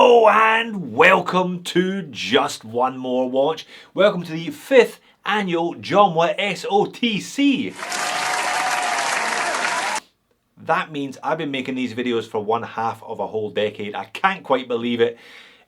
Hello and welcome to Just One More Watch. Welcome to the 5th annual JOMW SOTC. That means I've been making these videos for one half of a whole decade. I can't quite believe it.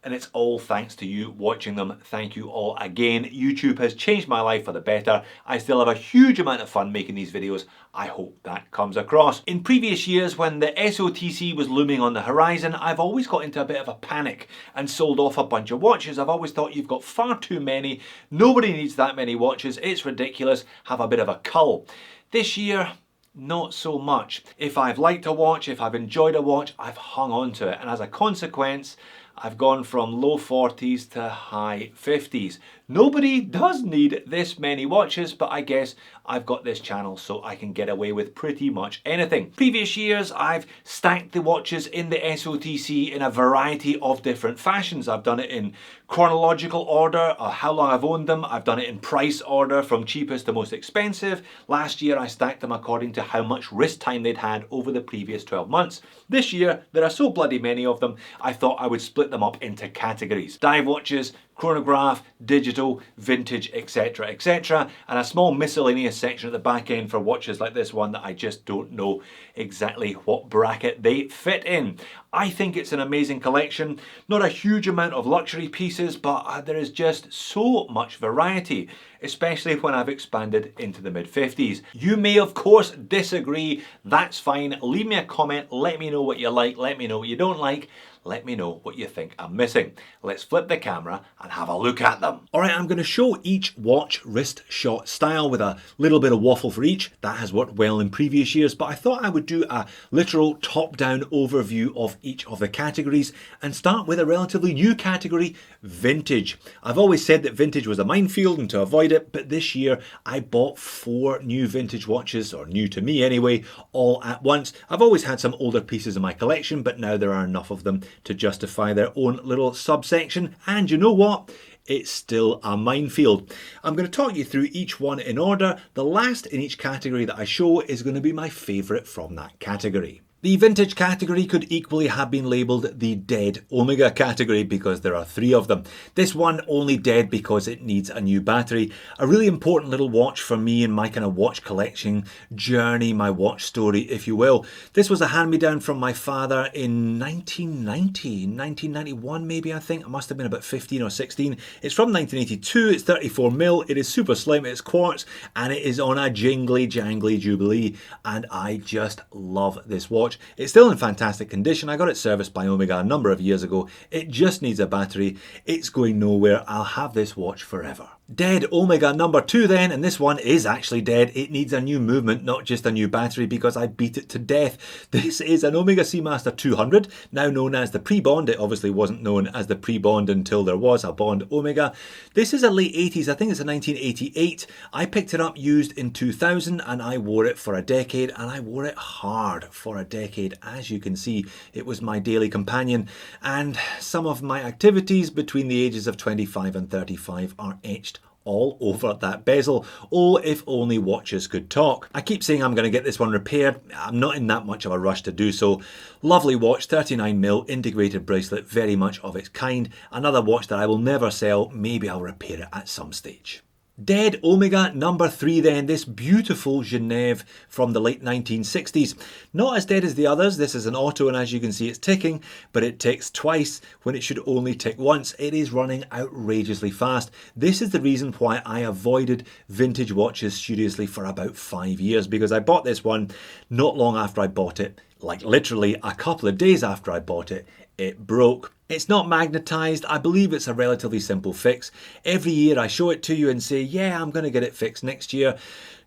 And it's all thanks to you watching them. Thank you all again. YouTube has changed my life for the better. I still have a huge amount of fun making these videos. I hope that comes across. In previous years, when the SOTC was looming on the horizon, I've always got into a bit of a panic and sold off a bunch of watches. I've always thought you've got far too many. Nobody needs that many watches. It's ridiculous. Have a bit of a cull. This year, not so much. If I've liked a watch, if I've enjoyed a watch, I've hung on to it. And as a consequence, I've gone from low 40s to high 50s. Nobody does need this many watches, but I guess I've got this channel so I can get away with pretty much anything. Previous years, I've stacked the watches in the SOTC in a variety of different fashions. I've done it in chronological order, or how long I've owned them. I've done it in price order from cheapest to most expensive. Last year, I stacked them according to how much wrist time they'd had over the previous 12 months. This year, there are so bloody many of them, I thought I would split them up into categories. Dive watches, chronograph, digital, vintage, etc, etc, and a small miscellaneous section at the back end for watches like this one that I just don't know exactly what bracket they fit in. I think it's an amazing collection. Not a huge amount of luxury pieces, but there is just so much variety, especially when I've expanded into the mid-50s. You may of course disagree, that's fine. Leave me a comment, let me know what you like, let me know what you don't like. Let me know what you think I'm missing. Let's flip the camera and have a look at them. All right, I'm going to show each watch wrist shot style with a little bit of waffle for each. That has worked well in previous years, but I thought I would do a literal top-down overview of each of the categories and start with a relatively new category, vintage. I've always said that vintage was a minefield and to avoid it, but this year I bought 4 new vintage watches, or new to me anyway, all at once. I've always had some older pieces in my collection, but now there are enough of them to justify their own little subsection. And you know what? It's still a minefield. I'm going to talk you through each one in order. The last in each category that I show is going to be my favourite from that category. The vintage category could equally have been labelled the dead Omega category because there are 3 of them. This one only dead because it needs a new battery. A really important little watch for me in my kind of watch collection journey, my watch story, if you will. This was a hand-me-down from my father in 1991 maybe, I think. I must have been about 15 or 16. It's from 1982, it's 34mm, it is super slim, it's quartz, and it is on a jingly jangly Jubilee, and I just love this watch. It's still in fantastic condition. I got it serviced by Omega a number of years ago. It just needs a battery. It's going nowhere. I'll have this watch forever. Dead Omega number 2 then, and this one is actually dead. It needs a new movement, not just a new battery, because I beat it to death. This is an Omega Seamaster 200, now known as the pre-Bond. It obviously wasn't known as the pre-Bond until there was a Bond Omega. This is a late 80s, I think it's a 1988. I picked it up used in 2000 and I wore it for a decade, and I wore it hard for a decade. As you can see, it was my daily companion, and some of my activities between the ages of 25 and 35 are etched all over that bezel. Oh, if only watches could talk. I keep saying I'm going to get this one repaired. I'm not in that much of a rush to do so. Lovely watch, 39mm integrated bracelet, very much of its kind. Another watch that I will never sell. Maybe I'll repair it at some stage. Dead Omega number 3 then, this beautiful Genève from the late 1960s. Not as dead as the others. This is an auto, and as you can see it's ticking, but it ticks twice when it should only tick once. It is running outrageously fast. This is the reason why I avoided vintage watches seriously for about 5 years, because I bought this one not long after I bought it, like literally a couple of days after I bought it, it broke. It's not magnetised. I believe it's a relatively simple fix. Every year I show it to you and say, yeah, I'm going to get it fixed next year.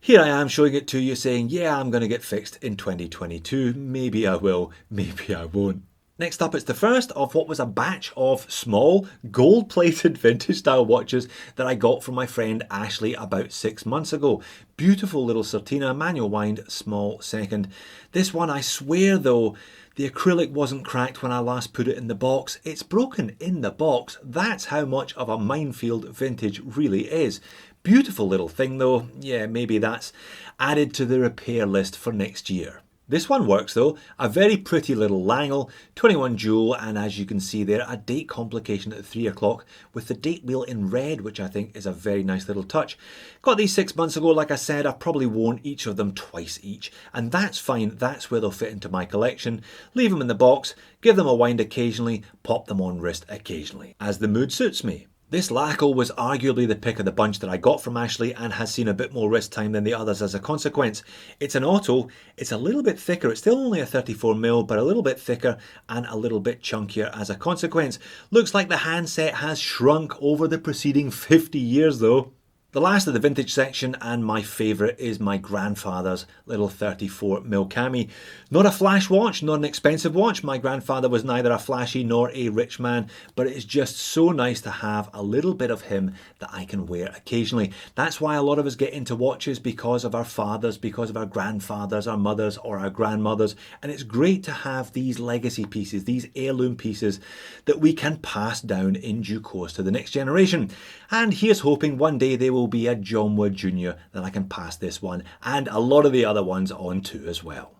Here I am showing it to you saying, yeah, I'm going to get fixed in 2022. Maybe I will, maybe I won't. Next up, it's the first of what was a batch of small gold-plated vintage style watches that I got from my friend Ashley about 6 months ago. Beautiful little Certina, manual wind, small second. This one, I swear though, the acrylic wasn't cracked when I last put it in the box. It's broken in the box. That's how much of a minefield vintage really is. Beautiful little thing though. Yeah, maybe that's added to the repair list for next year. This one works though, a very pretty little Langle, 21 jewel, and as you can see there, a date complication at 3 o'clock with the date wheel in red, which I think is a very nice little touch. Got these 6 months ago, like I said. I've probably worn each of them twice each, and that's fine. That's where they'll fit into my collection. Leave them in the box, give them a wind occasionally, pop them on wrist occasionally, as the mood suits me. This Lackle was arguably the pick of the bunch that I got from Ashley and has seen a bit more wrist time than the others as a consequence. It's an auto, it's a little bit thicker, it's still only a 34mm, but a little bit thicker and a little bit chunkier as a consequence. Looks like the handset has shrunk over the preceding 50 years though. The last of the vintage section, and my favourite, is my grandfather's little 34mm cami. Not a flash watch, not an expensive watch. My grandfather was neither a flashy nor a rich man, but it is just so nice to have a little bit of him that I can wear occasionally. That's why a lot of us get into watches, because of our fathers, because of our grandfathers, our mothers or our grandmothers. And it's great to have these legacy pieces, these heirloom pieces that we can pass down in due course to the next generation. And here's hoping one day they will be a JOMW Junior that I can pass this one and a lot of the other ones on to as well.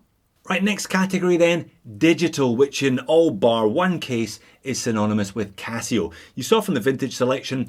Right, next category then, digital, which in all bar one case is synonymous with Casio. You saw from the vintage selection,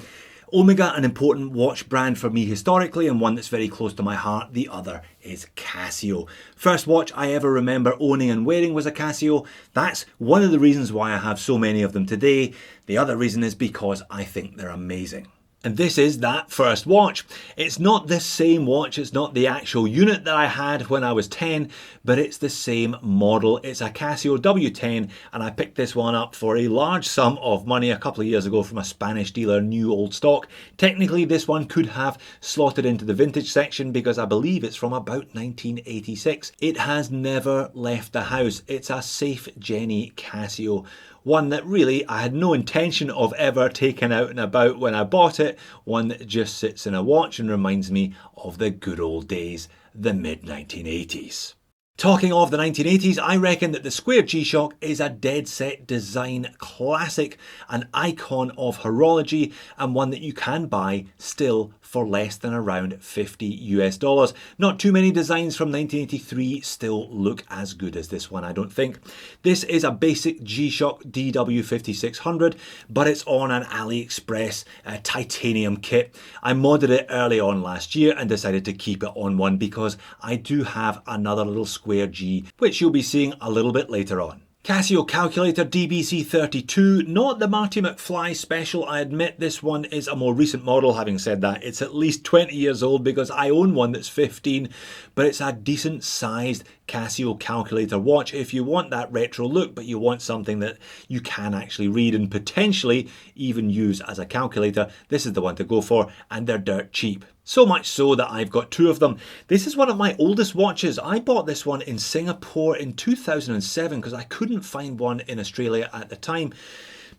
Omega, an important watch brand for me historically and one that's very close to my heart. The other is Casio. First watch I ever remember owning and wearing was a Casio. That's one of the reasons why I have so many of them today. The other reason is because I think they're amazing. And this is that first watch. It's not the same watch, it's not the actual unit that I had when I was 10, but it's the same model. It's a Casio W10, and I picked this one up for a large sum of money a couple of years ago from a Spanish dealer, new old stock. Technically, this one could have slotted into the vintage section because I believe it's from about 1986. It has never left the house. It's a safe Jenny Casio. One that really I had no intention of ever taking out and about when I bought it. One that just sits in a watch and reminds me of the good old days, the mid-1980s. Talking of the 1980s, I reckon that the Square G-Shock is a dead set design classic, an icon of horology, and one that you can buy still for less than around $50 US. Not too many designs from 1983 still look as good as this one, I don't think. This is a basic G-Shock DW5600, but it's on an AliExpress titanium kit. I modded it early on last year and decided to keep it on one because I do have another little Square G, which you'll be seeing a little bit later on. Casio Calculator DBC32, not the Marty McFly special. I admit this one is a more recent model. Having said that, it's at least 20 years old because I own one that's 15, but it's a decent sized Casio calculator watch if you want that retro look, but you want something that you can actually read and potentially even use as a calculator. This is the one to go for, and they're dirt cheap. So much so that I've got two of them. This is one of my oldest watches. I bought this one in Singapore in 2007 because I couldn't find one in Australia at the time,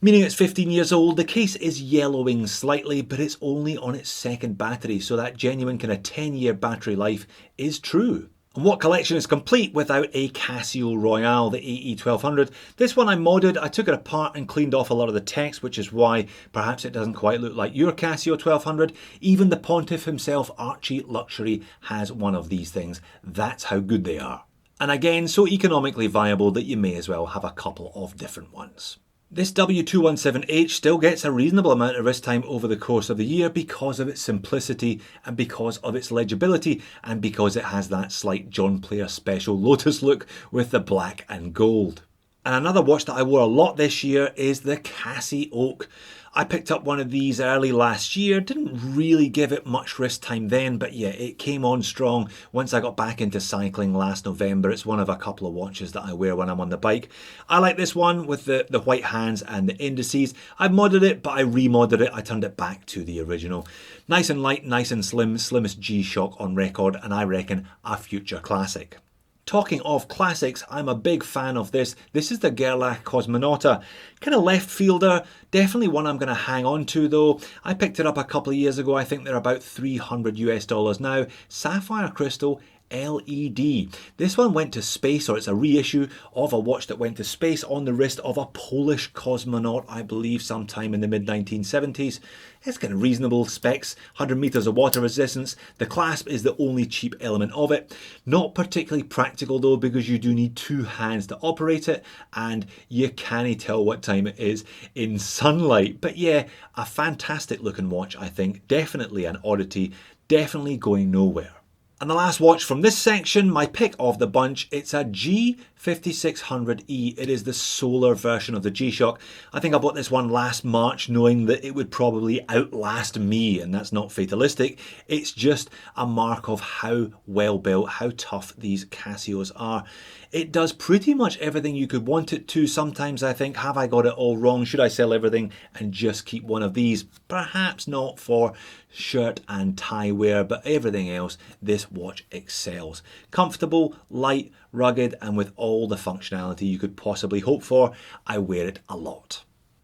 meaning it's 15 years old. The case is yellowing slightly, but it's only on its second battery, so that genuine kind of 10-year battery life is true. And what collection is complete without a Casio Royale, the AE1200? This one I modded. I took it apart and cleaned off a lot of the text, which is why perhaps it doesn't quite look like your Casio 1200. Even the Pontiff himself, Archie Luxury, has one of these things. That's how good they are. And again, so economically viable that you may as well have a couple of different ones. This W217H still gets a reasonable amount of wrist time over the course of the year because of its simplicity and because of its legibility and because it has that slight John Player special Lotus look with the black and gold. And another watch that I wore a lot this year is the Cassie Oak. I picked up one of these early last year, didn't really give it much wrist time then, but yeah, it came on strong once I got back into cycling last November. It's one of a couple of watches that I wear when I'm on the bike. I like this one with the white hands and the indices. I modded it, but I remodded it. I turned it back to the original. Nice and light, nice and slim, slimmest G-Shock on record, and I reckon a future classic. Talking of classics, I'm a big fan of this. This is the Gerlach Cosmonauta. Kind of left fielder, definitely one I'm going to hang on to though. I picked it up a couple of years ago. I think they're about $300 US now. Sapphire crystal, LED. This one went to space, or it's a reissue of a watch that went to space on the wrist of a Polish cosmonaut, I believe sometime in the mid-1970s. It's got reasonable specs, 100 meters of water resistance. The clasp is the only cheap element of it. Not particularly practical though, because you do need two hands to operate it, and you can't tell what time it is in sunlight. But yeah, a fantastic looking watch, I think. Definitely an oddity, definitely going nowhere. And the last watch from this section, my pick of the bunch, it's a G5600E. It is the solar version of the G-Shock. I think I bought this one last March knowing that it would probably outlast me, and that's not fatalistic. It's just a mark of how well built, how tough these Casios are. It does pretty much everything you could want it to. Sometimes I think, have I got it all wrong? Should I sell everything and just keep one of these? Perhaps not for shirt and tie wear, but everything else, this watch excels. Comfortable, light, rugged, and with all the functionality you could possibly hope for. I wear it a lot.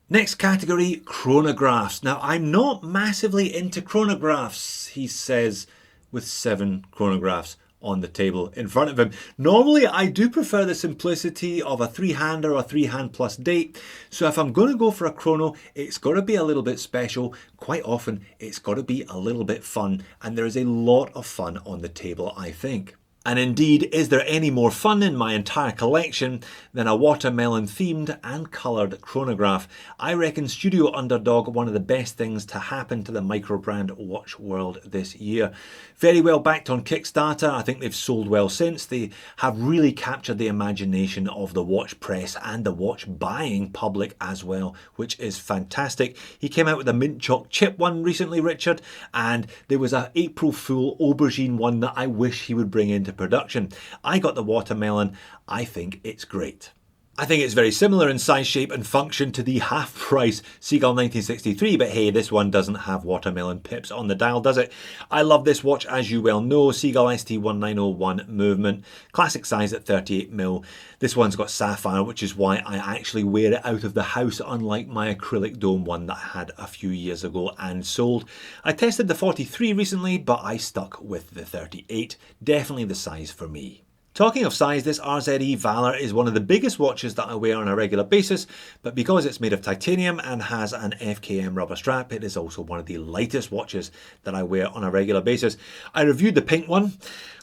Next category, chronographs. Now, I'm not massively into chronographs, he says, with 7 chronographs on the table in front of him. Normally, I do prefer the simplicity of a 3-hander or 3-hand plus date. So if I'm going to go for a chrono, it's got to be a little bit special. Quite often, it's got to be a little bit fun. And there is a lot of fun on the table, I think. And indeed, is there any more fun in my entire collection than a watermelon themed and coloured chronograph? I reckon Studio Underdog, one of the best things to happen to the microbrand watch world this year. Very well backed on Kickstarter. I think they've sold well since. They have really captured the imagination of the watch press and the watch buying public as well, which is fantastic. He came out with a mint chalk chip one recently, Richard, and there was an April Fool aubergine one that I wish he would bring into production. I got the watermelon. I think it's great. I think it's very similar in size, shape and function to the half-price Seagull 1963, but hey, this one doesn't have watermelon pips on the dial, does it? I love this watch, as you well know. Seagull ST1901 movement, classic size at 38mm. This one's got sapphire, which is why I actually wear it out of the house, unlike my acrylic dome one that I had a few years ago and sold. I tested the 43 recently, but I stuck with the 38. Definitely the size for me. Talking of size, this RZE Valor is one of the biggest watches that I wear on a regular basis, but because it's made of titanium and has an FKM rubber strap, it is also one of the lightest watches that I wear on a regular basis. I reviewed the pink one.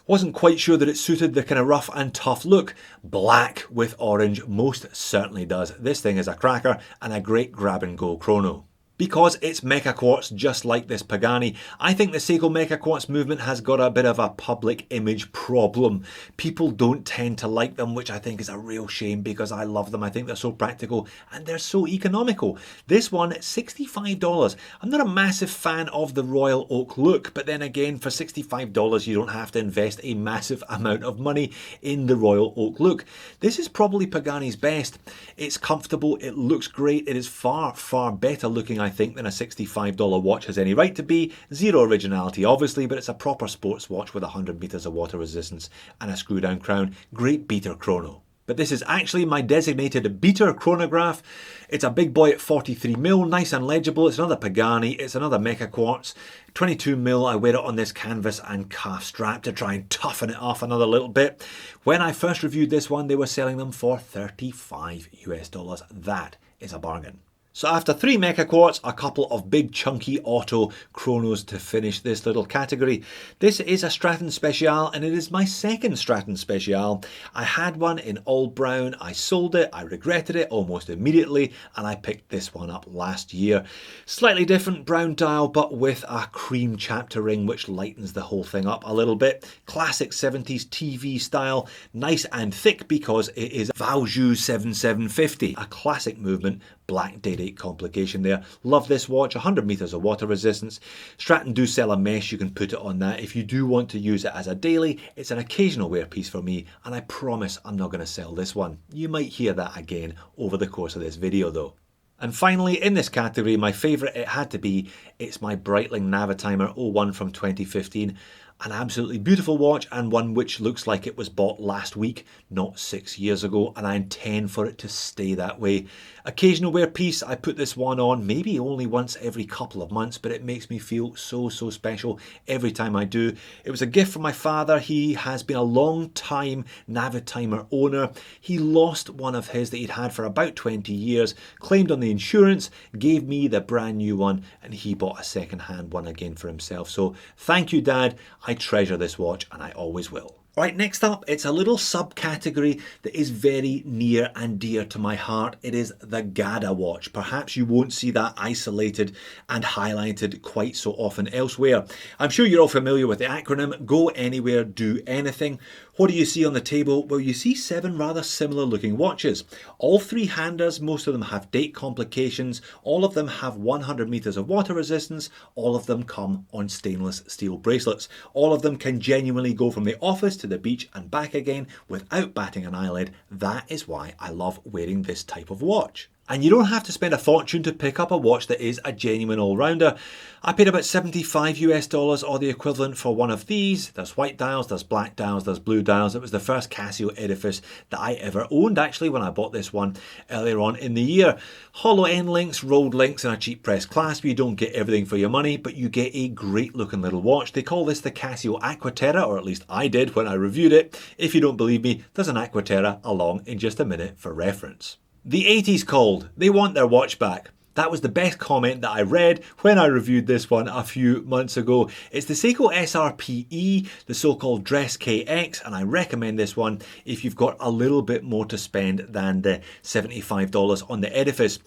Wasn't quite sure that it suited the kind of rough and tough look. Black with orange most certainly does. This thing is a cracker and a great grab and go chrono. Because it's Mecha Quartz, just like this Pagani. I think the Seiko Mecha Quartz movement has got a bit of a public image problem. People don't tend to like them, which I think is a real shame because I love them. I think they're so practical and they're so economical. This one, $65. I'm not a massive fan of the Royal Oak look, but then again, for $65, you don't have to invest a massive amount of money in the Royal Oak look. This is probably Pagani's best. It's comfortable, it looks great, it is far, far better looking, I think, than a $65 watch has any right to be. Zero originality, obviously, but it's a proper sports watch with 100 meters of water resistance and a screw down crown. Great beater chrono. But this is actually my designated beater chronograph. It's a big boy at 43mm, nice and legible. It's another Pagani, it's another Mecha Quartz. 22mm, I wear it on this canvas and calf strap to try and toughen it off another little bit. When I first reviewed this one, they were selling them for $35 US. That is a bargain. So after 3 Mecha Quartz, a couple of big chunky auto chronos to finish this little category. This is a Stratton Special and it is my second Stratton Special. I had one in all brown, I sold it, I regretted it almost immediately and I picked this one up last year. Slightly different brown dial but with a cream chapter ring which lightens the whole thing up a little bit. Classic 70s TV style, nice and thick because it is Valjoux 7750, a classic movement. Black date complication there. Love this watch, 100 meters of water resistance. Stratton do sell a mesh, you can put it on that. If you do want to use it as a daily, it's an occasional wear piece for me, and I promise I'm not going to sell this one. You might hear that again over the course of this video though. And finally, in this category, my favourite it had to be, it's my Breitling Navitimer 01 from 2015. An absolutely beautiful watch, and one which looks like it was bought last week, not 6 years ago, and I intend for it to stay that way. Occasional wear piece, I put this one on maybe only once every couple of months, but it makes me feel so special every time I do. It was a gift from my father. He has been a long time Navitimer owner. He lost one of his that he'd had for about 20 years, claimed on the insurance, gave me the brand new one, and he bought a second-hand one again for himself. So thank you, Dad. I treasure this watch, and I always will. Right, next up, it's a little subcategory that is very near and dear to my heart. It is the GADA watch. Perhaps you won't see that isolated and highlighted quite so often elsewhere. I'm sure you're all familiar with the acronym, Go Anywhere, Do Anything. What do you see on the table? Well, you see 7 rather similar looking watches. All 3-handers, most of them have date complications, all of them have 100 meters of water resistance, all of them come on stainless steel bracelets. All of them can genuinely go from the office to the beach and back again without batting an eyelid. That is why I love wearing this type of watch. And you don't have to spend a fortune to pick up a watch that is a genuine all-rounder. I paid about $75 or the equivalent for one of these. There's white dials, there's black dials, there's blue dials. It was the first Casio edifice that I ever owned, actually, when I bought this one earlier on in the year. Hollow end links, rolled links, and a cheap press clasp. You don't get everything for your money, but you get a great looking little watch. They call this the Casio Aquaterra, or at least I did when I reviewed it. If you don't believe me, there's an Aquaterra along in just a minute for reference. The 80s called. They want their watch back. That was the best comment that I read when I reviewed this one a few months ago. It's the Seiko SRPE, the so-called Dress KX, and I recommend this one if you've got a little bit more to spend than the $75 on the edifice.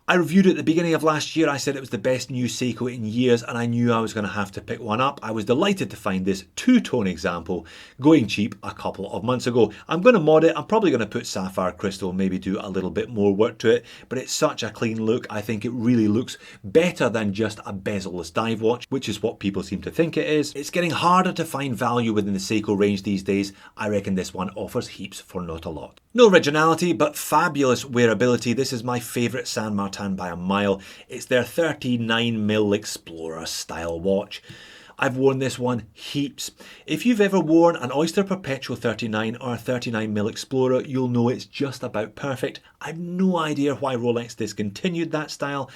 I reviewed it at the beginning of last year. I said it was the best new Seiko in years, and I knew I was going to have to pick one up. I was delighted to find this two-tone example going cheap a couple of months ago. I'm going to mod it. I'm probably going to put sapphire crystal, maybe do a little bit more work to it, but it's such a clean look. I think it really looks better than just a bezel-less dive watch, which is what people seem to think it is. It's getting harder to find value within the Seiko range these days. I reckon this one offers heaps for not a lot. No originality, but fabulous wearability. This is my favourite San Martin by a mile. It's their 39mm Explorer style watch. I've worn this one heaps. If you've ever worn an Oyster Perpetual 39 or a 39mm Explorer, you'll know it's just about perfect. I've no idea why Rolex discontinued that style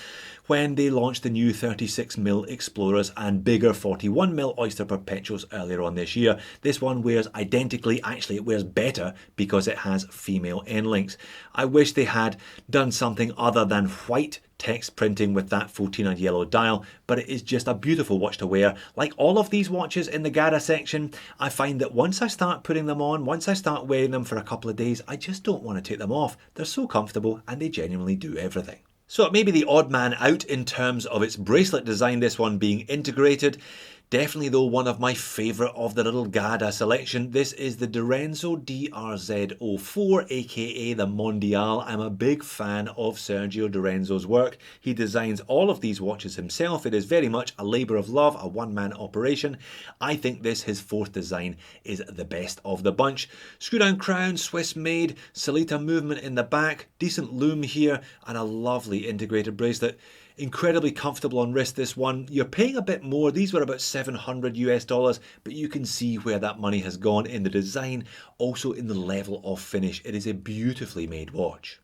when they launched the new 36mm Explorers and bigger 41mm Oyster Perpetuals earlier on this year. This one wears identically, actually it wears better because it has female end links. I wish they had done something other than white text printing with that 14 yellow dial, but it is just a beautiful watch to wear. Like all of these watches in the GADA section, I find that once I start putting them on, once I start wearing them for a couple of days, I just don't want to take them off. They're so comfortable and they genuinely do everything. So it may be the odd man out in terms of its bracelet design, this one being integrated. Definitely though one of my favourite of the little GADA selection. This is the Dorenzo DRZ04, aka the Mondial. I'm a big fan of Sergio Dorenzo's work. He designs all of these watches himself. It is very much a labour of love, a one-man operation. I think this, his 4th design, is the best of the bunch. Screw-down crown, Swiss made, Salita movement in the back, decent loom here, and a lovely integrated bracelet. Incredibly comfortable on wrist, this one. You're paying a bit more. These were about $700 but you can see where that money has gone in the design, also in the level of finish. It is a beautifully made watch.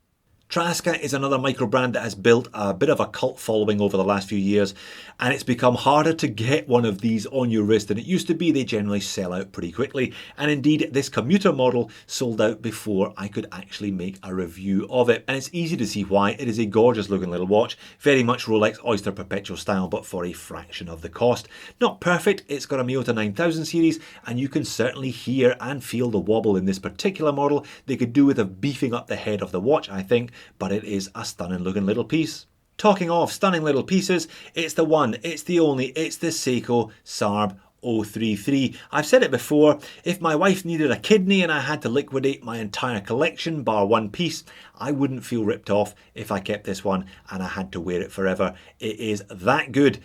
Trasca is another micro brand that has built a bit of a cult following over the last few years, and it's become harder to get one of these on your wrist than it used to be. They generally sell out pretty quickly, and indeed this commuter model sold out before I could actually make a review of it, and it's easy to see why. It is a gorgeous looking little watch, very much Rolex Oyster Perpetual style, but for a fraction of the cost. Not perfect, it's got a Miyota 9000 series, and you can certainly hear and feel the wobble in this particular model. They could do with a beefing up the head of the watch, I think, but it is a stunning looking little piece. Talking of stunning little pieces, it's the one, it's the only, it's the Seiko Sarb 033. I've said it before, if my wife needed a kidney and I had to liquidate my entire collection bar one piece, I wouldn't feel ripped off if I kept this one and I had to wear it forever. It is that good.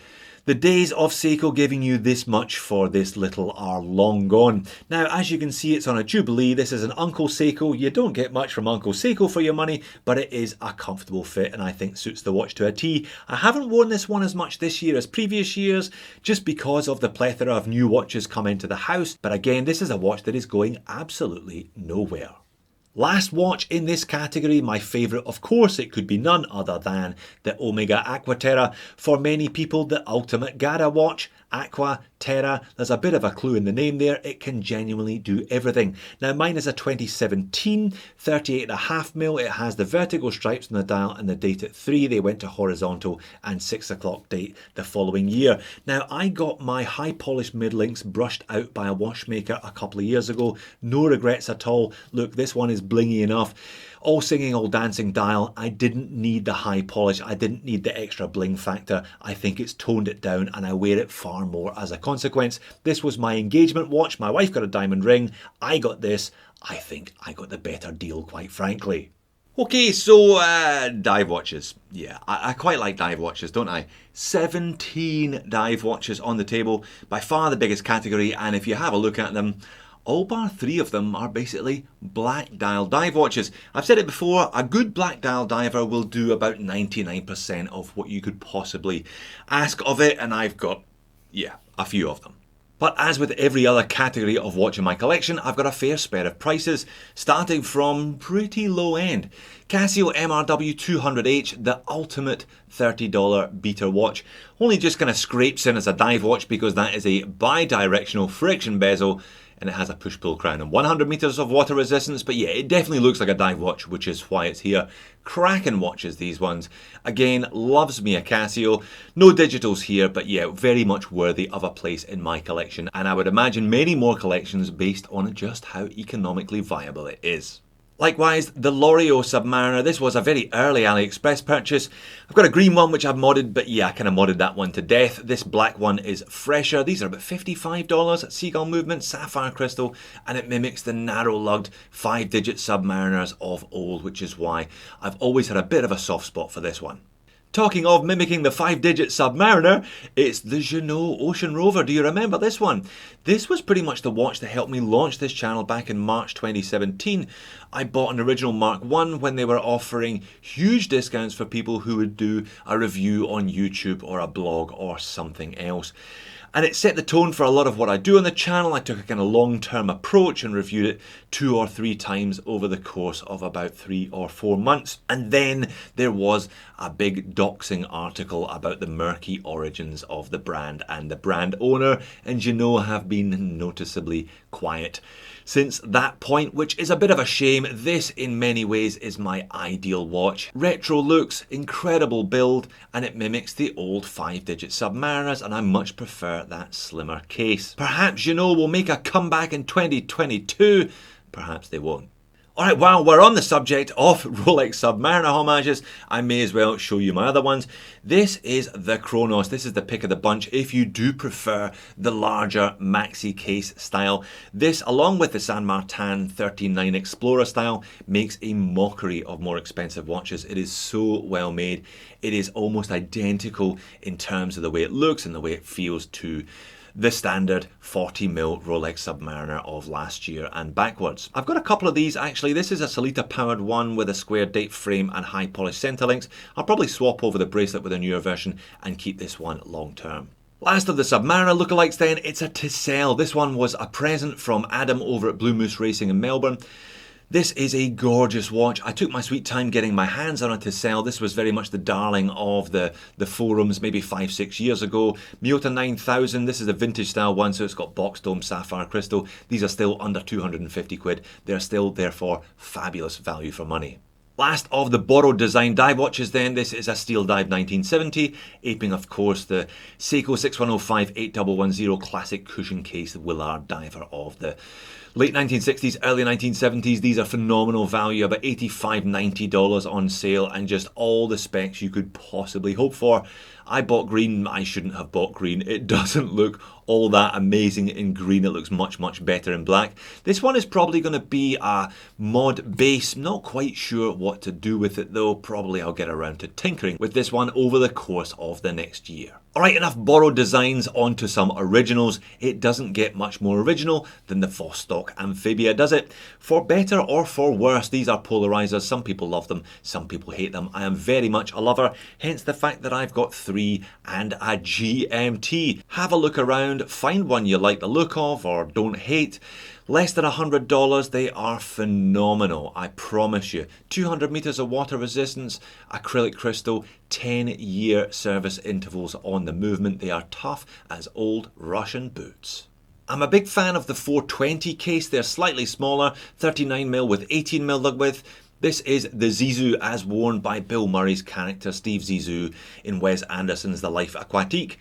The days of Seiko giving you this much for this little are long gone. Now, as you can see, it's on a Jubilee. This is an Uncle Seiko. You don't get much from Uncle Seiko for your money, but it is a comfortable fit and I think suits the watch to a T. I haven't worn this one as much this year as previous years, just because of the plethora of new watches come into the house. But again, this is a watch that is going absolutely nowhere. Last watch in this category, my favourite, of course, it could be none other than the Omega Aquaterra. For many people, the ultimate GADA watch. Aqua, Terra, there's a bit of a clue in the name there. It can genuinely do everything. Now mine is a 2017, 38.5mm. It has the vertical stripes on the dial and the date at 3. They went to horizontal and 6 o'clock date the following year. Now I got my high polished mid links brushed out by a watchmaker a couple of years ago. No regrets at all. Look, this one is blingy enough. All singing, all dancing dial. I didn't need the high polish. I didn't need the extra bling factor. I think it's toned it down and I wear it far more as a consequence. This was my engagement watch. My wife got a diamond ring. I got this. I think I got the better deal, quite frankly. Okay, so dive watches. Yeah, I quite like dive watches, don't I? 17 dive watches on the table. By far the biggest category, and if you have a look at them, all bar 3 of them are basically black dial dive watches. I've said it before, a good black dial diver will do about 99% of what you could possibly ask of it, and I've got, yeah, a few of them. But as with every other category of watch in my collection, I've got a fair spread of prices, starting from pretty low end. Casio MRW 200H, the ultimate $30 beater watch, only just kind of scrapes in as a dive watch because that is a bi-directional friction bezel and it has a push-pull crown and 100 meters of water resistance. But yeah, it definitely looks like a dive watch, which is why it's here. Cracking watches, these ones. Again, loves me a Casio. No digitals here, but yeah, very much worthy of a place in my collection. And I would imagine many more collections based on just how economically viable it is. Likewise, the Loreo Submariner. This was a very early AliExpress purchase. I've got a green one which I've modded, but yeah, I kind of modded that one to death. This black one is fresher. These are about $55. Seagull movement, sapphire crystal, and it mimics the narrow-lugged 5-digit Submariners of old, which is why I've always had a bit of a soft spot for this one. Talking of mimicking the 5-digit Submariner, it's the Jeanneau Ocean Rover. Do you remember this one? This was pretty much the watch that helped me launch this channel back in March 2017. I bought an original Mark I when they were offering huge discounts for people who would do a review on YouTube or a blog or something else. And it set the tone for a lot of what I do on the channel. I took a kind of long-term approach and reviewed it 2 or 3 times over the course of about 3 or 4 months. And then there was a big doxing article about the murky origins of the brand and the brand owner, and Jeanneau have been noticeably quiet since that point, which is a bit of a shame. This in many ways is my ideal watch. Retro looks, incredible build, and it mimics the old 5-digit Submariners, and I much prefer that slimmer case. Perhaps Jeanneau will make a comeback in 2022, perhaps they won't. Alright, while we're on the subject of Rolex Submariner homages, I may as well show you my other ones. This is the Chronos. This is the pick of the bunch if you do prefer the larger maxi case style. This, along with the San Martin 139 Explorer style, makes a mockery of more expensive watches. It is so well made. It is almost identical in terms of the way it looks and the way it feels to the standard 40mm Rolex Submariner of last year and backwards. I've got a couple of these actually. This is a Solita powered one with a square date frame and high polished center links. I'll probably swap over the bracelet with a newer version and keep this one long term. Last of the Submariner lookalikes then, it's a Tissel. This one was a present from Adam over at Blue Moose Racing in Melbourne. This is a gorgeous watch. I took my sweet time getting my hands on it to sell. This was very much the darling of the forums maybe 5-6 years ago. Miyota 9000, this is a vintage style one, so it's got box dome sapphire crystal. These are still under 250 quid. They're still therefore fabulous value for money. Last of the borrowed design dive watches then, this is a Steel Dive 1970, aping of course the Seiko 6105-8110 classic cushion case Willard diver of the late 1960s, early 1970s. These are phenomenal value, about $85, $90 on sale, and just all the specs you could possibly hope for. I bought green. I shouldn't have bought green. It doesn't look all that amazing in green. It looks much, much better in black. This one is probably going to be a mod base. Not quite sure what to do with it though. Probably I'll get around to tinkering with this one over the course of the next year. Alright, enough borrowed designs onto some originals. It doesn't get much more original than the Vostok Amphibia, does it? For better or for worse, these are polarizers. Some people love them, some people hate them. I am very much a lover, hence the fact that I've got 3 and a GMT. Have a look around, find one you like the look of or don't hate. Less than $100, they are phenomenal, I promise you. 200 meters of water resistance, acrylic crystal, 10-year service intervals on the movement. They are tough as old Russian boots. I'm a big fan of the 420 case. They're slightly smaller, 39mm with 18mm lug width. This is the Zizou as worn by Bill Murray's character Steve Zissou in Wes Anderson's The Life Aquatique.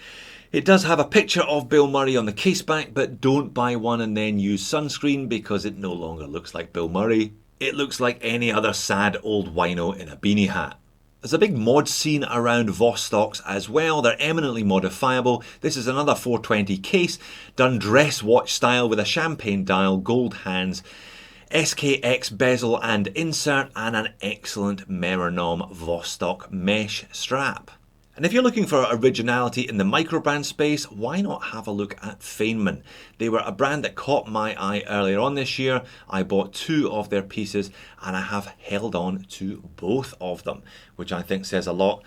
It does have a picture of Bill Murray on the case back, but don't buy one and then use sunscreen because it no longer looks like Bill Murray. It looks like any other sad old wino in a beanie hat. There's a big mod scene around Vostoks as well. They're eminently modifiable. This is another 420 case, done dress watch style with a champagne dial, gold hands, SKX bezel and insert, and an excellent Meronom Vostok mesh strap. And if you're looking for originality in the microbrand space, why not have a look at Feynman? They were a brand that caught my eye earlier on this year. I bought 2 of their pieces and I have held on to both of them, which I think says a lot.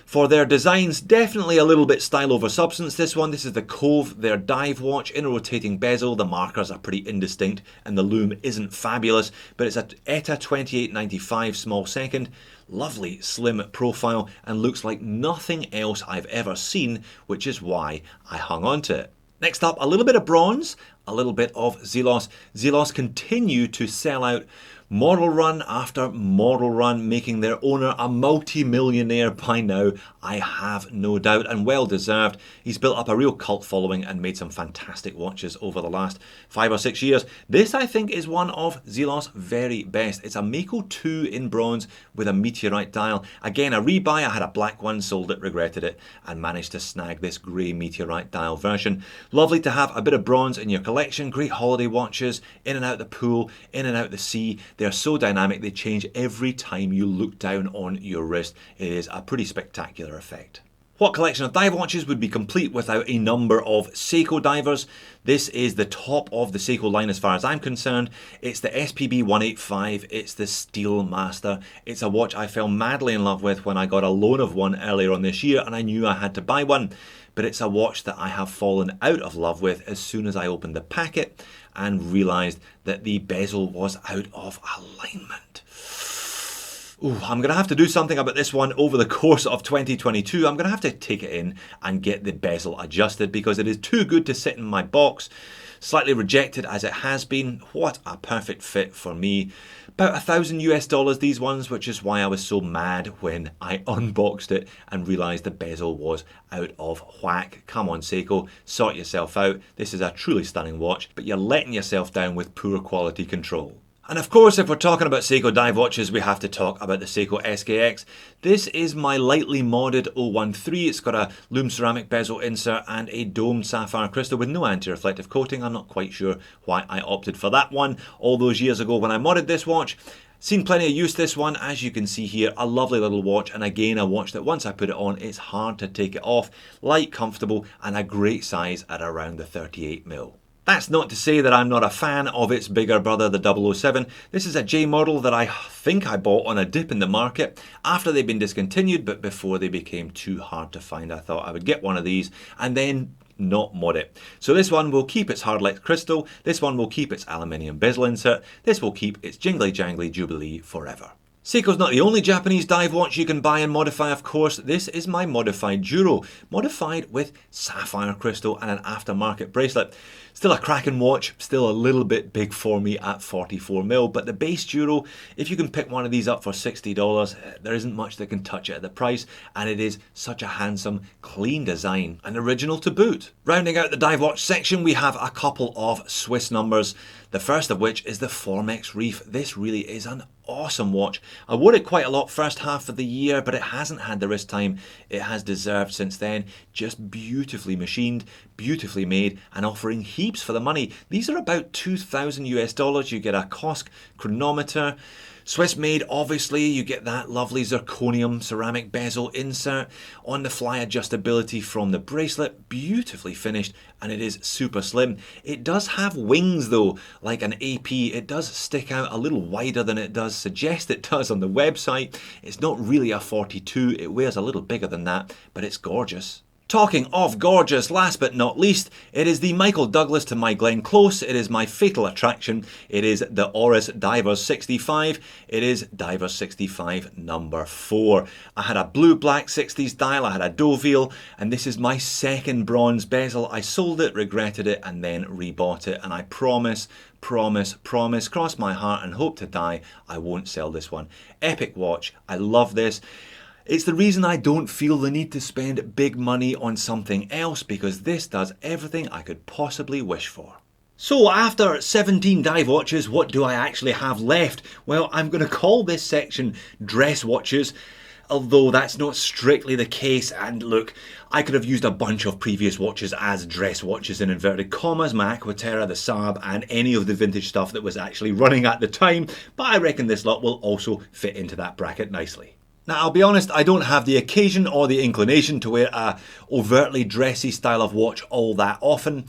For their designs, definitely a little bit style over substance. This is the Cove, their dive watch in a rotating bezel. The markers are pretty indistinct and the loom isn't fabulous, but it's a ETA 2895 small second. Lovely slim profile and looks like nothing else I've ever seen, which is why I hung on to it. Next up, a little bit of bronze, a little bit of Zelos. Zelos continue to sell out model run after model run, making their owner a multi-millionaire by now, I have no doubt, and well deserved. He's built up a real cult following and made some fantastic watches over the last 5 or 6 years. This, I think, is one of Zelos' very best. It's a Mako 2 in bronze with a meteorite dial. Again, a rebuy. I had a black one, sold it, regretted it, and managed to snag this grey meteorite dial version. Lovely to have a bit of bronze in your collection. Great holiday watches, in and out the pool, in and out the sea. They're so dynamic, they change every time you look down on your wrist. It is a pretty spectacular effect. What collection of dive watches would be complete without a number of Seiko divers? This is the top of the Seiko line as far as I'm concerned. It's the SPB 185, it's the Steel Master. It's a watch I fell madly in love with when I got a loan of one earlier on this year and I knew I had to buy one. But it's a watch that I have fallen out of love with as soon as I opened the packet and realised that the bezel was out of alignment. Ooh, I'm going to have to do something about this one over the course of 2022. I'm going to have to take it in and get the bezel adjusted because it is too good to sit in my box. Slightly rejected as it has been. What a perfect fit for me. About $1,000 these ones, which is why I was so mad when I unboxed it and realised the bezel was out of whack. Come on Seiko, sort yourself out. This is a truly stunning watch, but you're letting yourself down with poor quality control. And of course, if we're talking about Seiko dive watches, we have to talk about the Seiko SKX. This is my lightly modded 013. It's got a loom ceramic bezel insert and a domed sapphire crystal with no anti-reflective coating. I'm not quite sure why I opted for that one. All those years ago when I modded this watch, seen plenty of use this one. As you can see here, a lovely little watch, and again a watch that once I put it on, it's hard to take it off. Light, comfortable, and a great size at around the 38mm. That's not to say that I'm not a fan of its bigger brother, the 007. This is a J model that I think I bought on a dip in the market after they'd been discontinued, but before they became too hard to find. I thought I would get one of these and then not mod it. So this one will keep its hardlex crystal, this one will keep its aluminium bezel insert, this will keep its jingly jangly Jubilee forever. Seiko's not the only Japanese dive watch you can buy and modify, of course. This is my modified Duro, modified with sapphire crystal and an aftermarket bracelet. Still a cracking watch, still a little bit big for me at 44mm, but the base Duro, if you can pick one of these up for $60, there isn't much that can touch it at the price, and it is such a handsome, clean design, and original to boot. Rounding out the dive watch section, we have a couple of Swiss numbers, the first of which is the Formex Reef. This really is an awesome watch. I wore it quite a lot first half of the year, but it hasn't had the wrist time it has deserved since then. Just beautifully machined, beautifully made and offering heaps for the money. These are about 2,000 US dollars. You get a Kosk chronometer. Swiss made, obviously. You get that lovely zirconium ceramic bezel insert, on the fly adjustability from the bracelet, beautifully finished, and it is super slim. It does have wings though, like an AP. It does stick out a little wider than it does suggest it does on the website. It's not really a 42, it wears a little bigger than that, but it's gorgeous. Talking of gorgeous, last but not least, it is the Michael Douglas to my Glenn Close. It is my fatal attraction. It is the Oris Divers 65. It is Divers 65 number 4. I had a blue-black 60s dial, I had a Deauville, and this is my second bronze bezel. I sold it, regretted it, and then rebought it, and I promise, cross my heart and hope to die, I won't sell this one. Epic watch. I love this. It's the reason I don't feel the need to spend big money on something else, because this does everything I could possibly wish for. So after 17 dive watches, what do I actually have left? Well, I'm going to call this section dress watches, although that's not strictly the case. And look, I could have used a bunch of previous watches as dress watches in inverted commas, my Aquaterra, the Saab, and any of the vintage stuff that was actually running at the time, but I reckon this lot will also fit into that bracket nicely. Now, I'll be honest, I don't have the occasion or the inclination to wear a overtly dressy style of watch all that often,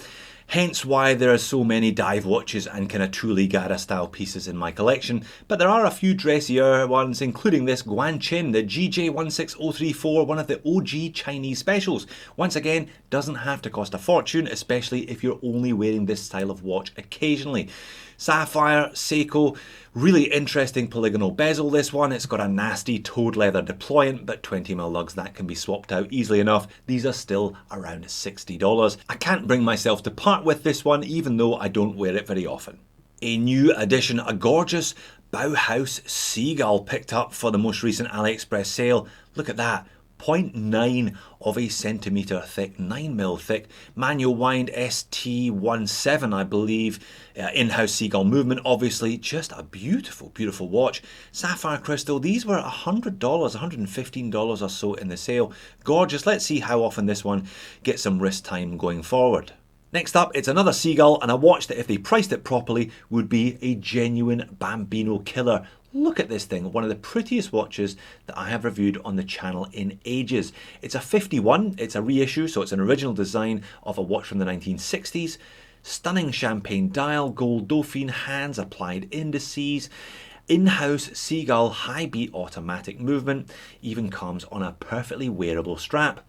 hence why there are so many dive watches and kind of truly GADA style pieces in my collection, but there are a few dressier ones, including this Guanqin, the GJ16034, one of the OG Chinese specials. Once again, doesn't have to cost a fortune, especially if you're only wearing this style of watch occasionally. Sapphire, Seiko, really interesting polygonal bezel this one. It's got a nasty toad leather deployant, but 20mm lugs, that can be swapped out easily enough. These are still around $60. I can't bring myself to part with this one, even though I don't wear it very often. A new addition, a gorgeous Bauhaus Seagull picked up for the most recent AliExpress sale. Look at that. 0.9 of a centimetre thick, 9mm thick, manual wind ST17, I believe, in-house Seagull movement, obviously, just a beautiful, beautiful watch. Sapphire crystal, these were $100, $115 or so in the sale. Gorgeous. Let's see how often this one gets some wrist time going forward. Next up, it's another Seagull, and a watch that if they priced it properly would be a genuine Bambino killer. Look at this thing, one of the prettiest watches that I have reviewed on the channel in ages. It's a 51, it's a reissue, so it's an original design of a watch from the 1960s. Stunning champagne dial, gold Dauphine hands, applied indices, in-house Seagull high beat automatic movement, even comes on a perfectly wearable strap.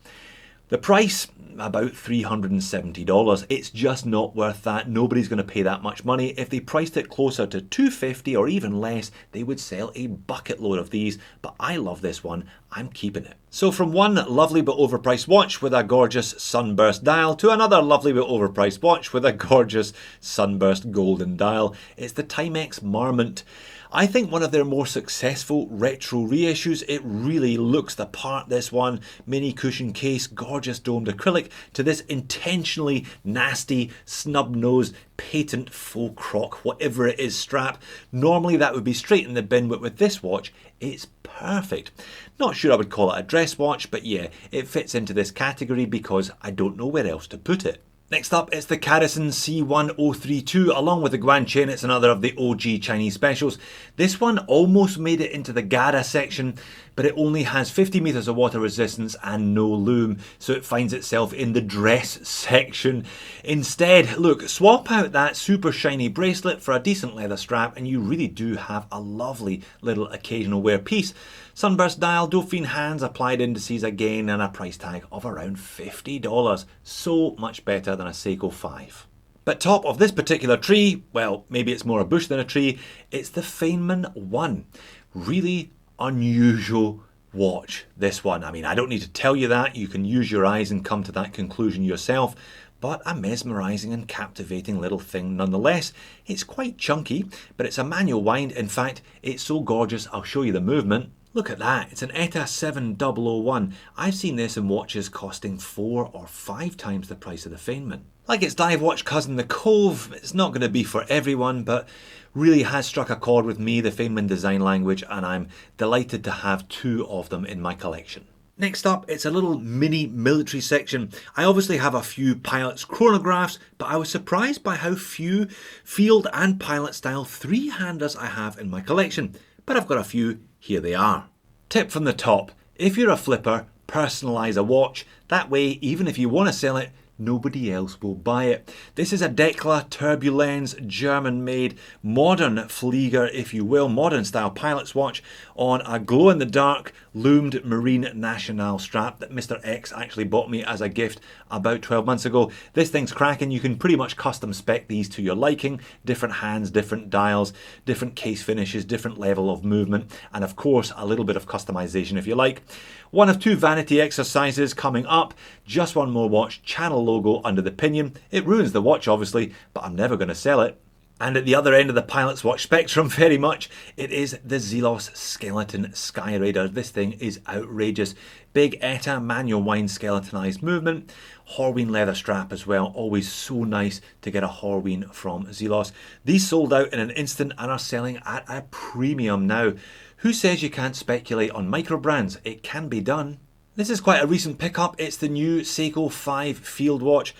The price, about $370. It's just not worth that. Nobody's going to pay that much money. If they priced it closer to $250 or even less, they would sell a bucket load of these, but I love this one. I'm keeping it. So from one lovely but overpriced watch with a gorgeous sunburst dial to another lovely but overpriced watch with a gorgeous sunburst golden dial, it's the Timex Marmont. I think one of their more successful retro reissues. It really looks the part, this one. Mini cushion case, gorgeous domed acrylic, to this intentionally nasty, snub-nosed, patent faux croc, whatever it is, strap. Normally that would be straight in the bin, but with this watch, it's perfect. Not sure I would call it a dress watch, but yeah, it fits into this category because I don't know where else to put it. Next up, it's the Cadison C1032, along with the Guanqin. It's another of the OG Chinese specials. This one almost made it into the GADA section, but it only has 50 meters of water resistance and no loom, so it finds itself in the dress section. Instead, look, swap out that super shiny bracelet for a decent leather strap, and you really do have a lovely little occasional wear piece. Sunburst dial, Dauphine hands, applied indices again, and a price tag of around $50. So much better than a Seiko 5. But top of this particular tree, well, maybe it's more a bush than a tree, it's the Feynman 1. Really unusual watch, this one. I mean, I don't need to tell you that. You can use your eyes and come to that conclusion yourself. But a mesmerising and captivating little thing nonetheless. It's quite chunky, but it's a manual wind. In fact, it's so gorgeous, I'll show you the movement. Look at that, it's an ETA 7001. I've seen this in watches costing 4 or 5 times the price of the Feynman. Like its dive watch cousin the Cove, it's not going to be for everyone, but really has struck a chord with me, the Feynman design language, and I'm delighted to have 2 of them in my collection. Next up, it's a little mini military section. I obviously have a few Pilot's chronographs, but I was surprised by how few field and pilot style three-handers I have in my collection. But I've got a few, here they are. Tip from the top, if you're a flipper, personalise a watch. That way, even if you want to sell it, nobody else will buy it. This is a Dekla Turbulence, German-made, modern Flieger, if you will, modern style pilot's watch on a glow-in-the-dark loomed Marine National strap that Mr. X actually bought me as a gift about 12 months ago. This thing's cracking. You can pretty much custom spec these to your liking. Different hands, different dials, different case finishes, different level of movement, and of course a little bit of customization if you like. One of two vanity exercises coming up. Just one more watch, channel logo under the pinion. It ruins the watch obviously, but I'm never going to sell it. And at the other end of the pilot's watch spectrum, very much, it is the Zelos Skeleton Skyraider. This thing is outrageous. Big ETA manual wind skeletonized movement. Horween leather strap as well. Always so nice to get a Horween from Zelos. These sold out in an instant and are selling at a premium now. Who says you can't speculate on micro brands? It can be done. This is quite a recent pickup. It's the new Seiko 5 field watch.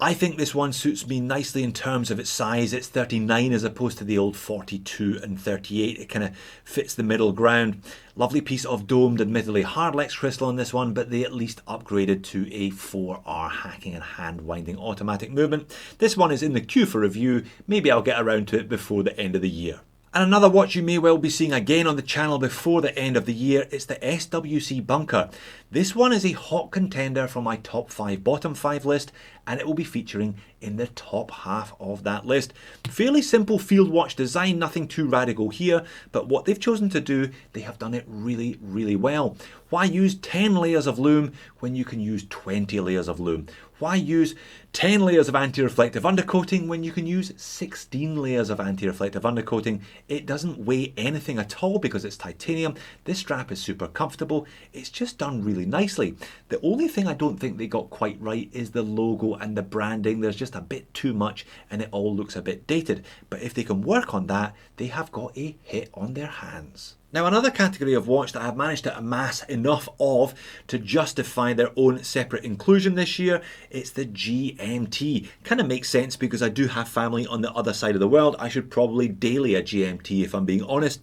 I think this one suits me nicely in terms of its size. It's 39 as opposed to the old 42 and 38. It kind of fits the middle ground. Lovely piece of domed, admittedly hardlex crystal on this one, but they at least upgraded to a 4R hacking and hand winding automatic movement. This one is in the queue for review. Maybe I'll get around to it before the end of the year. And another watch you may well be seeing again on the channel before the end of the year, it's the SWC Bunker. This one is a hot contender for my top 5, bottom 5 list, and it will be featuring in the top half of that list. Fairly simple field watch design, nothing too radical here, but what they've chosen to do, they have done it really, really well. Why use 10 layers of loom when you can use 20 layers of loom? Why use 10 layers of anti-reflective undercoating when you can use 16 layers of anti-reflective undercoating? It doesn't weigh anything at all because it's titanium. This strap is super comfortable. It's just done really nicely. The only thing I don't think they got quite right is the logo and the branding. There's just a bit too much and it all looks a bit dated. But if they can work on that, they have got a hit on their hands. Now, another category of watch that I've managed to amass enough of to justify their own separate inclusion this year, it's the GMT. Kind of makes sense because I do have family on the other side of the world. I should probably daily a GMT if I'm being honest.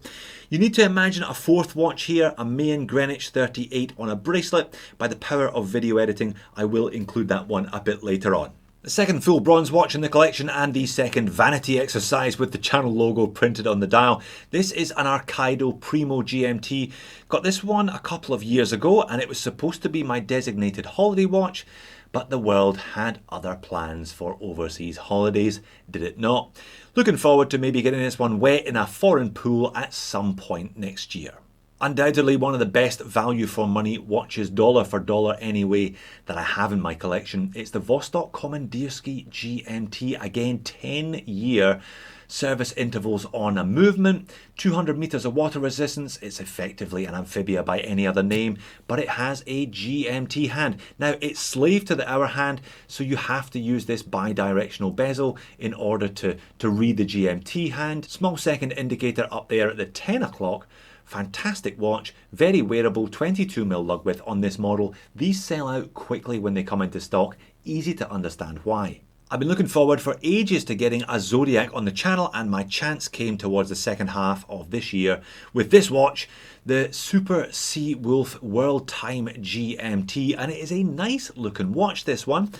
You need to imagine a fourth watch here, a Mayan Greenwich 38 on a bracelet. By the power of video editing, I will include that one a bit later on. The second full bronze watch in the collection and the second vanity exercise with the channel logo printed on the dial. This is an Arcaido Primo GMT. Got this one a couple of years ago and it was supposed to be my designated holiday watch, but the world had other plans for overseas holidays, did it not? Looking forward to maybe getting this one wet in a foreign pool at some point next year. Undoubtedly one of the best value for money watches, dollar for dollar anyway, that I have in my collection. It's the Vostok Komandierski GMT. Again, 10-year service intervals on a movement, 200 meters of water resistance. It's effectively an amphibia by any other name, but it has a GMT hand. Now, it's slave to the hour hand, so you have to use this bi-directional bezel in order to read the GMT hand. Small second indicator up there at the 10 o'clock. Fantastic watch, very wearable, 22mm lug width on this model. These sell out quickly when they come into stock, easy to understand why. I've been looking forward for ages to getting a Zodiac on the channel and my chance came towards the second half of this year with this watch, the Super Sea Wolf World Time GMT, and it is a nice looking watch, this one.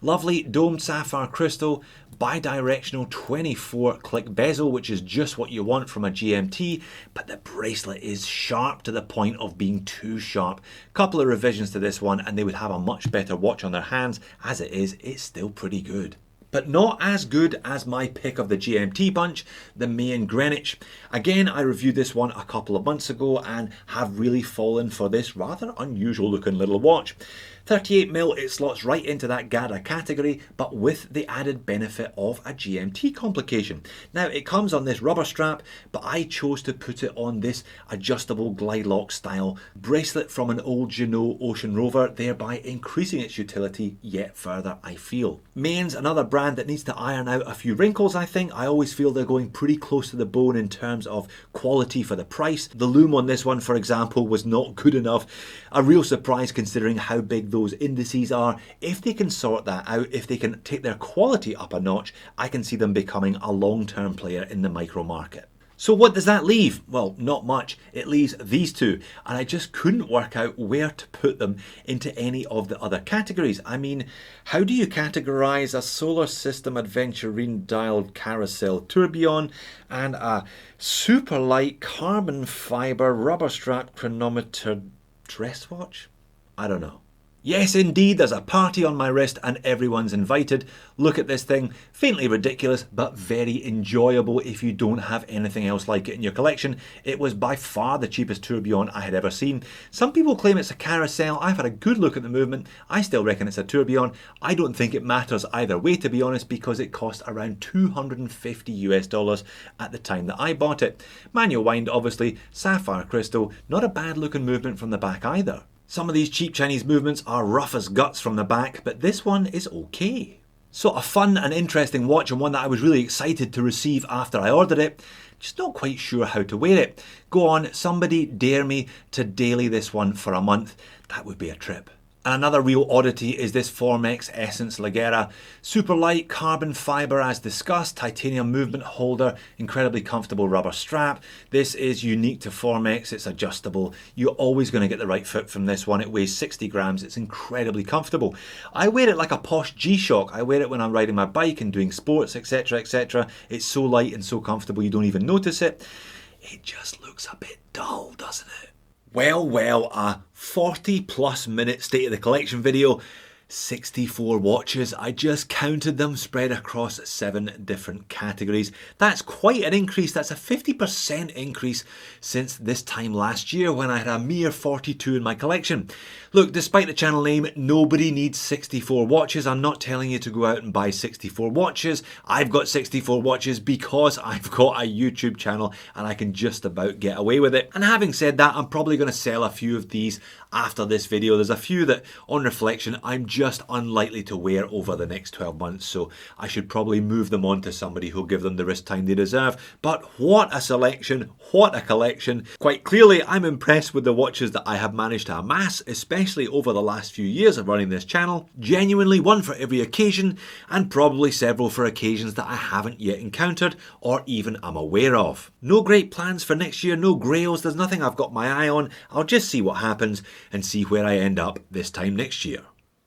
Lovely domed sapphire crystal, bi-directional 24-click bezel, which is just what you want from a GMT, but the bracelet is sharp to the point of being too sharp. Couple of revisions to this one and they would have a much better watch on their hands. As it is, it's still pretty good. But not as good as my pick of the GMT bunch, the Mayan Greenwich. Again, I reviewed this one a couple of months ago and have really fallen for this rather unusual looking little watch. 38mm, it slots right into that GADA category, but with the added benefit of a GMT complication. Now, it comes on this rubber strap, but I chose to put it on this adjustable glide lock style bracelet from an old Jeanneau Ocean Rover, thereby increasing its utility yet further, I feel. Maine's another brand that needs to iron out a few wrinkles, I think. I always feel they're going pretty close to the bone in terms of quality for the price. The loom on this one, for example, was not good enough. A real surprise considering how big those indices are. If they can sort that out, if they can take their quality up a notch, I can see them becoming a long-term player in the micro market. So what does that leave? Well, not much. It leaves these two, and I just couldn't work out where to put them into any of the other categories. I mean, how do you categorize a solar system aventurine dialed carousel tourbillon and a super light carbon fiber rubber strap chronometer dress watch? I don't know. Yes, indeed, there's a party on my wrist and everyone's invited. Look at this thing. Faintly ridiculous, but very enjoyable if you don't have anything else like it in your collection. It was by far the cheapest tourbillon I had ever seen. Some people claim it's a carousel. I've had a good look at the movement. I still reckon it's a tourbillon. I don't think it matters either way, to be honest, because it cost around $250 at the time that I bought it. Manual wind, obviously, sapphire crystal, not a bad looking movement from the back either. Some of these cheap Chinese movements are rough as guts from the back, but this one is okay. So a fun and interesting watch, and one that I was really excited to receive after I ordered it. Just not quite sure how to wear it. Go on, somebody dare me to daily this one for a month. That would be a trip. And another real oddity is this Formex Essence Ligera. Super light carbon fibre as discussed, titanium movement holder, incredibly comfortable rubber strap. This is unique to Formex, it's adjustable. You're always going to get the right fit from this one. It weighs 60 grams, it's incredibly comfortable. I wear it like a posh G-Shock. I wear it when I'm riding my bike and doing sports, etc, etc. It's so light and so comfortable you don't even notice it. It just looks a bit dull, doesn't it? Well, a 40 plus minute state of the collection video, 64 watches. I just counted them spread across 7 different categories. That's quite an increase. That's a 50% increase since this time last year when I had a mere 42 in my collection. Look, despite the channel name, nobody needs 64 watches. I'm not telling you to go out and buy 64 watches. I've got 64 watches because I've got a YouTube channel and I can just about get away with it. And having said that, I'm probably going to sell a few of these after this video. There's a few that, on reflection, I'm just unlikely to wear over the next 12 months, so I should probably move them on to somebody who'll give them the wrist time they deserve. But what a selection, what a collection. Quite clearly, I'm impressed with the watches that I have managed to amass, especially over the last few years of running this channel. Genuinely one for every occasion, and probably several for occasions that I haven't yet encountered or even am aware of. No great plans for next year, no grails, there's nothing I've got my eye on. I'll just see what happens and see where I end up this time next year.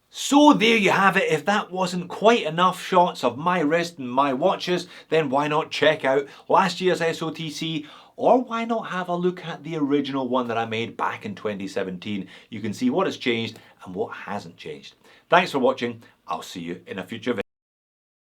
So there you have it. If that wasn't quite enough shots of my wrist and my watches, then why not check out last year's SOTC, or why not have a look at the original one that I made back in 2017. You can see what has changed and what hasn't changed. Thanks for watching. I'll see you in a future video.